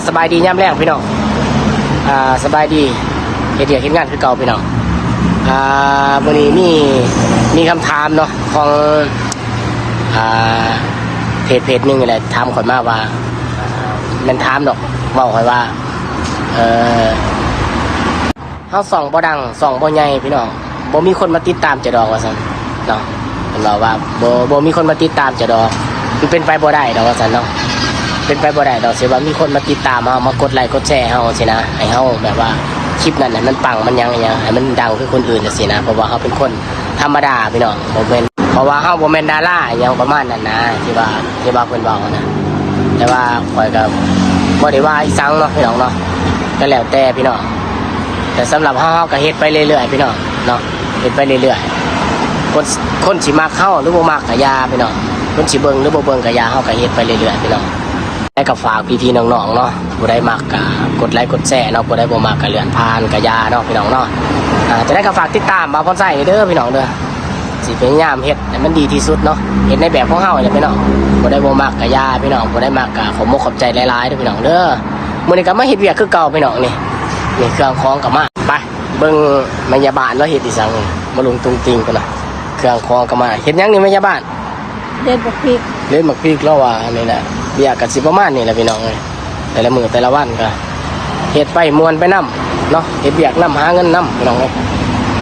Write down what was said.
สบายดีย่ำแรงพี่น้องสบายดีเฮ็ดงานคือเก่าพี่น้องวันนี้มีคำถามเนาะของเพจหนึ่งอะไรถามข่อยมาว่ามันถามดอกบอกข่อยว่าเฮาส่องบ่ดังส่องบ่ใหญ่พี่น้องบ่มีคนมาติดตามจะดอกว่าซั่นเนาะเพิ่นบอกว่าบ่มีคนมาติดตามจะดอกมันเป็นไปบ่ได้ดอกว่าซั่นเนาะเป็นไปบ่ได้ดอกสิว่ามีคนมาติดตามเฮามากดไลค์กดแชร์เฮาสินะให้เฮาแบบว่าคลิปนั้นน่ะมันปังมันยังให้มันดังคือคนอื่นจังซี่นะเพราะว่าเฮาเป็นคนธรรมดาพี่น้องบ่แม่นเพราะว่าเฮาบ่แม่นดาราอหยังประมาณนั้นนะที่ว่าเพิ่นเว้านะแต่ว่าข่อยก็บ่ได้ว่าอีสังเนาะพี่น้องเนาะก็แล้วแต่พี่น้องแต่สำหรับเฮาก็เฮ็ดไปเรื่อยๆพี่น้องเนาะเฮ็ดไปเรื่อยๆคนสิมักเฮาหรือบ่มักก็อย่าพี่น้องคนสิเบิ่งหรือบ่เบิ่งก็อย่าเฮาก็เฮ็ดไปเรื่อยๆพี่น้องให้กับฝากพี่ๆน้องๆเนาะผู้ใดมักก็กดไลค์กดแชร์เนาะผู้ใดบ่มักก็เลื่อนผ่านก็อย่าเนาะพี่น้องเนาะจะได้ก็ฝากติดตามบ่าวพรไส้เด้อพี่น้องเด้อสิพยายามเฮ็ดให้มันดีที่สุดเนาะเฮ็ดในแบบของเฮาเนี่ยพี่น้องผู้ใดบ่มักก็อย่าพี่น้องผู้ใดมักก็ขอมกขอบใจหลายๆเด้อพี่น้องเด้อมื้อนี้ก็มาเฮ็ดเวียกคือเก่าพี่น้องนี่เครื่องของก็มาไปเบิ่งแม่ยาบ้านแล้วเฮ็ดอีสังมาลงตุงติงพุ่นน่ะเครื่องของก็มาเฮ็ดหยังนี่แม่ยาบ้านเล่นบักพริกแล้วว่านี่แหละเบียกก็สิประมาณนี้แหละพี่น้องเอ้ยแต่ละมื้อแต่ละวันก็เฮ็ดไปม่วนไปนำเนาะเฮ็ดเบียกนำหาเงินนำพี่น้องเอ้ย